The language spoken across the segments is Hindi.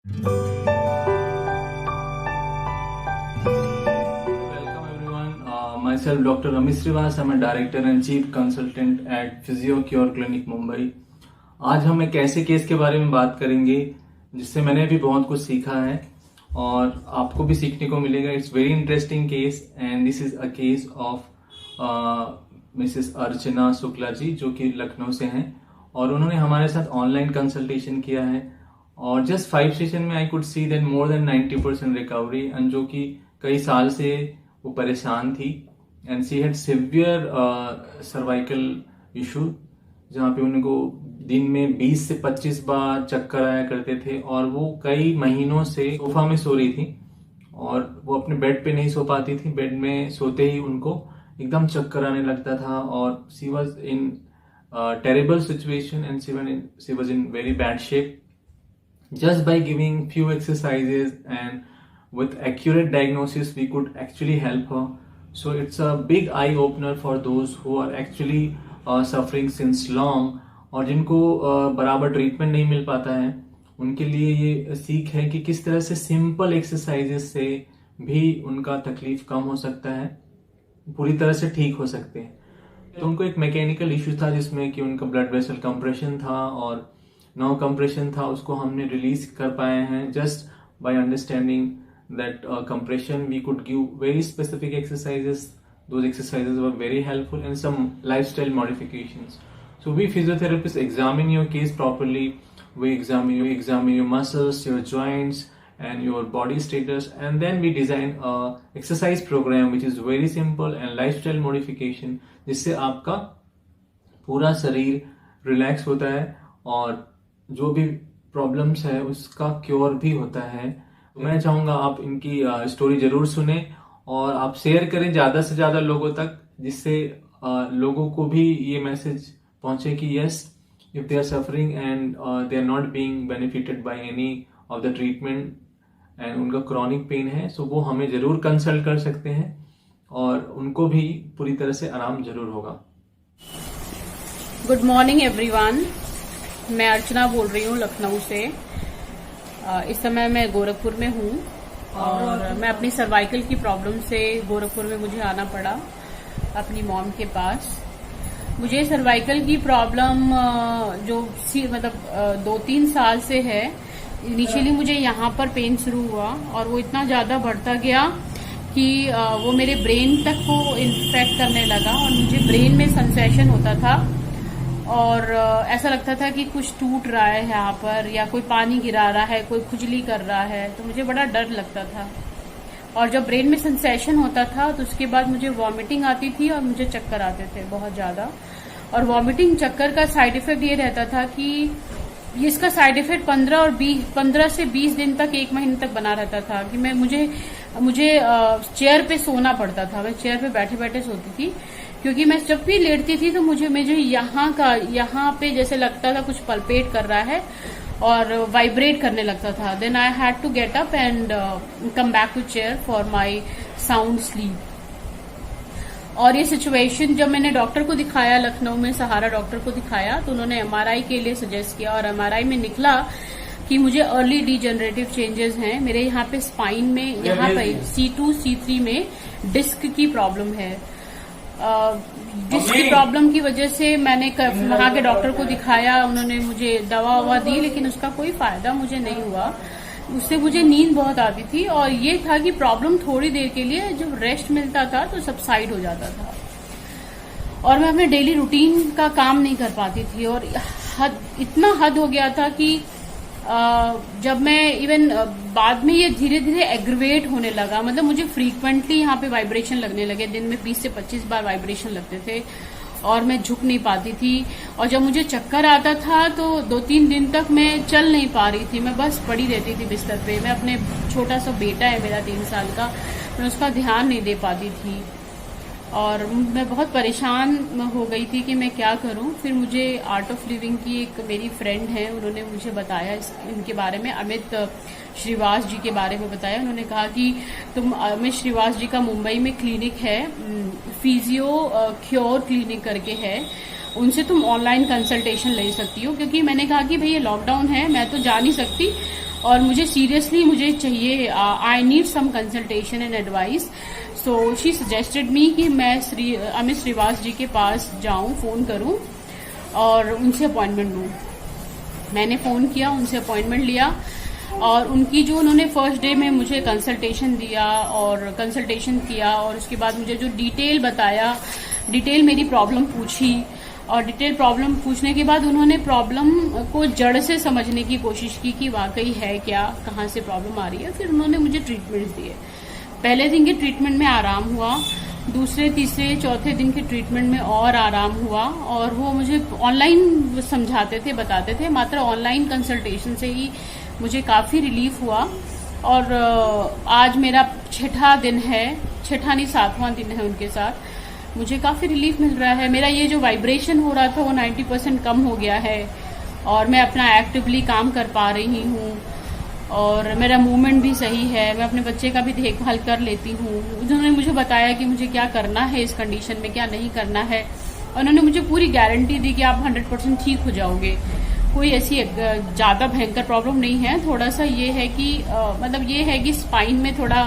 Welcome everyone. Myself Dr. Ramesh Srivas. I'm a Director and Chief Consultant at PhysioCure Clinic Mumbai. आज हम एक ऐसे केस के बारे में बात करेंगे जिससे मैंने भी बहुत कुछ सीखा है और आपको भी सीखने को मिलेगा. It's very interesting case and this is a case of Mrs Archana Shukla ji, जो कि लखनऊ से हैं और उन्होंने हमारे साथ ऑनलाइन कंसल्टेशन किया है और जस्ट 5 सेशन में I could see that more than 90% recovery, and जो कि कई साल से वो परेशान थी and she had severe cervical issue, जहाँ पे उनको दिन में 20 से 25 बार चक्कर आया करते थे और वो कई महीनों से सोफा में सो रही थी और वो अपने बेड पे नहीं सो पाती थी. बेड में सोते ही उनको एकदम चक्कर आने लगता था और she was in terrible situation and she was in very bad shape. Just by giving few exercises and with accurate diagnosis, we could actually help her. So it's a big eye opener for those who are actually suffering since long और जिनको बराबर ट्रीटमेंट नहीं मिल पाता है, उनके लिए ये सीख है कि किस तरह से सिंपल एक्सरसाइजेस से भी उनका तकलीफ कम हो सकता है, पूरी तरह से ठीक हो सकते हैं. तो उनको एक मैकेनिकल इश्यू था जिसमें कि उनका ब्लड वेसल कंप्रेशन था और नो कंप्रेशन था, उसको हमने रिलीज कर पाए हैं. Just by understanding that compression we could give very specific exercises. Those exercises were very helpful and some lifestyle modifications. So we physiotherapists examine your case properly. We examine your muscles, your joints and your body status, and then we design a exercise program which is very simple and lifestyle modification, जिससे आपका पूरा शरीर रिलैक्स होता है और जो भी प्रॉब्लम्स है उसका क्योर भी होता है. मैं चाहूंगा आप इनकी स्टोरी जरूर सुने और आप शेयर करें ज्यादा से ज्यादा लोगों तक, जिससे लोगों को भी ये मैसेज पहुंचे कि yes, if they are suffering and they are not being benefited by any of the treatment and उनका क्रॉनिक पेन है, सो वो हमें जरूर कंसल्ट कर सकते हैं और उनको भी पूरी तरह से आराम जरूर होगा. Good morning everyone. मैं अर्चना बोल रही हूँ लखनऊ से. इस समय मैं गोरखपुर में हूँ और मैं अपनी सर्वाइकल की प्रॉब्लम से गोरखपुर में मुझे आना पड़ा अपनी मॉम के पास. मुझे सर्वाइकल की प्रॉब्लम जो मतलब 2-3 साल से है. इनिशियली मुझे यहाँ पर पेन शुरू हुआ और वो इतना ज्यादा बढ़ता गया कि वो मेरे ब्रेन तक को इन्फेक्ट करने लगा और मुझे ब्रेन में सेंसेशन होता था और ऐसा लगता था कि कुछ टूट रहा है यहाँ पर या कोई पानी गिरा रहा है, कोई खुजली कर रहा है, तो मुझे बड़ा डर लगता था. और जब ब्रेन में सेंसेशन होता था तो उसके बाद मुझे वॉमिटिंग आती थी और मुझे चक्कर आते थे बहुत ज्यादा. और वॉमिटिंग चक्कर का साइड इफेक्ट ये रहता था कि इसका साइड इफेक्ट 15 से 20 दिन तक, 1 महीने तक बना रहता था कि मुझे चेयर पे सोना पड़ता था. मैं चेयर पे बैठे बैठे सोती थी क्योंकि मैं जब भी लेटती थी तो मुझे यहाँ पे जैसे लगता था कुछ पल्पेट कर रहा है और वाइब्रेट करने लगता था. Then I had to get up and come back to chair for my sound sleep. और ये सिचुएशन जब मैंने डॉक्टर को दिखाया, लखनऊ में सहारा डॉक्टर को दिखाया, तो उन्होंने एमआरआई के लिए सजेस्ट किया और एमआरआई में निकला कि मुझे अर्ली डिजेनरेटिव चेंजेस हैं. मेरे यहाँ पे स्पाइन में, यहाँ पे C2 C3 में डिस्क की प्रॉब्लम है. डिस्क की प्रॉब्लम की वजह से मैंने वहां के डॉक्टर को दिखाया. उन्होंने मुझे दवा दी लेकिन उसका कोई फायदा मुझे नहीं हुआ. उससे मुझे नींद बहुत आती थी और ये था कि प्रॉब्लम थोड़ी देर के लिए जब रेस्ट मिलता था तो सबसाइड हो जाता था और मैं अपने डेली रूटीन का काम नहीं कर पाती थी. और इतना हद हो गया था कि जब मैं इवन बाद में ये धीरे धीरे एग्रीवेट होने लगा. मतलब मुझे फ्रीक्वेंटली यहाँ पे वाइब्रेशन लगने लगे. दिन में 20 से 25 बार वाइब्रेशन लगते थे और मैं झुक नहीं पाती थी. और जब मुझे चक्कर आता था तो 2-3 दिन तक मैं चल नहीं पा रही थी. मैं बस पड़ी रहती थी बिस्तर पे. मैं अपने छोटा सा बेटा है मेरा 3 साल का, मैं उसका ध्यान नहीं दे पाती थी और मैं बहुत परेशान हो गई थी कि मैं क्या करूं. फिर मुझे आर्ट ऑफ लिविंग की एक मेरी फ्रेंड है, उन्होंने मुझे बताया इनके बारे में, अमित श्रीवास जी के बारे में बताया. उन्होंने कहा कि अमित श्रीवास जी का मुंबई में क्लिनिक है, फिजियो क्योर क्लिनिक करके है, उनसे तुम ऑनलाइन कंसल्टेशन ले सकती हो, क्योंकि मैंने कहा कि भाई ये लॉकडाउन है, मैं तो जा नहीं सकती और मुझे सीरियसली मुझे चाहिए, I need some consultation and advice. So she suggested me कि मैं अमित श्रीवास जी के पास जाऊं, फोन करूं और उनसे अपॉइंटमेंट लूं। मैंने फोन किया, उनसे अपॉइंटमेंट लिया और उनकी जो उन्होंने फर्स्ट डे में मुझे कंसल्टेशन दिया और कंसल्टेशन किया और उसके बाद मुझे जो डिटेल बताया, डिटेल मेरी प्रॉब्लम पूछी और डिटेल प्रॉब्लम पूछने के बाद उन्होंने प्रॉब्लम को जड़ से समझने की कोशिश की कि वाकई है क्या, कहाँ से प्रॉब्लम आ रही है। फिर उन्होंने मुझे ट्रीटमेंट दिए। पहले दिन के ट्रीटमेंट में आराम हुआ, दूसरे तीसरे चौथे दिन के ट्रीटमेंट में और आराम हुआ और वो मुझे ऑनलाइन समझाते थे, बताते थे। मात्र ऑनलाइन कंसल्टेशन से ही मुझे काफी रिलीफ हुआ और आज मेरा 6ठा दिन है, 6ठा नहीं 7वां दिन है उनके साथ। मुझे काफी रिलीफ मिल रहा है। मेरा ये जो वाइब्रेशन हो रहा था वो 90% कम हो गया है और मैं अपना एक्टिवली काम कर पा रही हूँ और मेरा मूवमेंट भी सही है। मैं अपने बच्चे का भी देखभाल कर लेती हूँ। उन्होंने मुझे बताया कि मुझे क्या करना है इस कंडीशन में, क्या नहीं करना है और उन्होंने मुझे पूरी गारंटी दी कि आप 100% ठीक हो जाओगे। कोई ऐसी ज्यादा भयंकर प्रॉब्लम नहीं है। थोड़ा सा ये है कि मतलब ये है कि स्पाइन में थोड़ा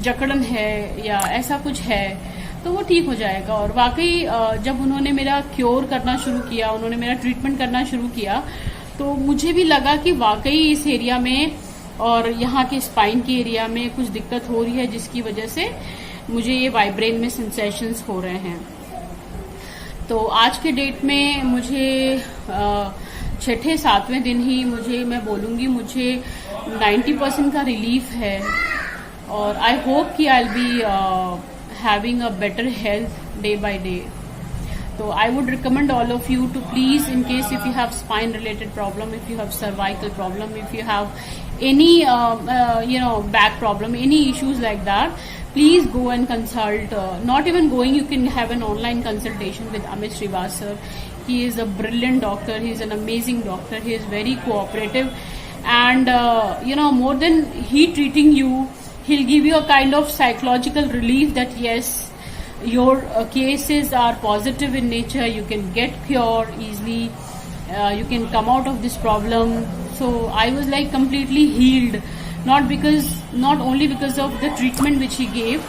जकड़न है या ऐसा कुछ है, तो वो ठीक हो जाएगा। और वाकई जब उन्होंने मेरा क्योर करना शुरू किया, उन्होंने मेरा ट्रीटमेंट करना शुरू किया, तो मुझे भी लगा कि वाकई इस एरिया में और यहाँ के स्पाइन के एरिया में कुछ दिक्कत हो रही है, जिसकी वजह से मुझे ये वाइब्रेन में सेंसेशंस हो रहे हैं। तो आज के डेट में मुझे 6ठे 7वें दिन ही मैं बोलूँगी मुझे 90% का रिलीफ है और आई होप कि I will be having a better health day by day. So I would recommend all of you to please, in case if you have spine related problem, if you have cervical problem, if you have any back problem, any issues like that, please go and consult. Not even going, you can have an online consultation with Amit Srivas sir. He is a brilliant doctor. He is an amazing doctor. He is very cooperative and more than he treating you, he'll give you a kind of psychological relief that yes, your cases are positive in nature, you can get cured easily, you can come out of this problem. So I was like completely healed, not only because of the treatment which he gave,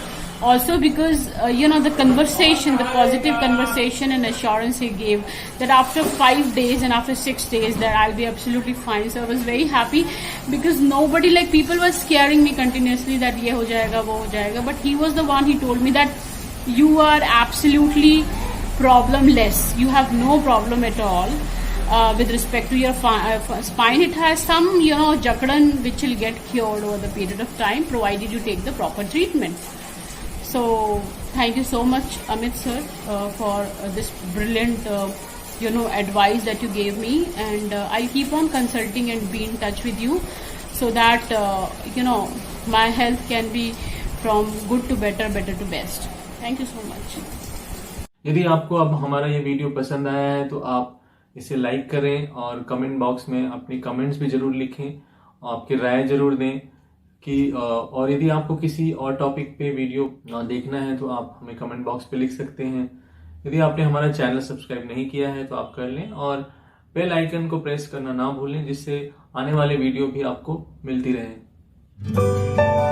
also because the conversation, the positive conversation and assurance he gave that after 5 days and after 6 days that I'll be absolutely fine. So I was very happy because nobody, like people were scaring me continuously that ye ho jayega, wo ho jayega, but he was the one, he told me that you are absolutely problemless, you have no problem at all with respect to your spine. It has some jakadan which will get cured over the period of time provided you take the proper treatment. So thank you so much Amit sir for this brilliant advice that you gave me, and I'll keep on consulting and be in touch with you so that my health can be from good to better, better to best. Thank you so much. यदि आपको अब हमारा ये वीडियो पसंद आया है तो आप इसे लाइक करें और कमेंट बॉक्स में अपनी कमेंट्स भी जरूर लिखें, आपकी राय जरूर दें कि और यदि आपको किसी और टॉपिक पे वीडियो देखना है तो आप हमें कमेंट बॉक्स पे लिख सकते हैं। यदि आपने हमारा चैनल सब्सक्राइब नहीं किया है तो आप कर लें और बेल आइकन को प्रेस करना ना भूलें, जिससे आने वाले वीडियो भी आपको मिलती रहे।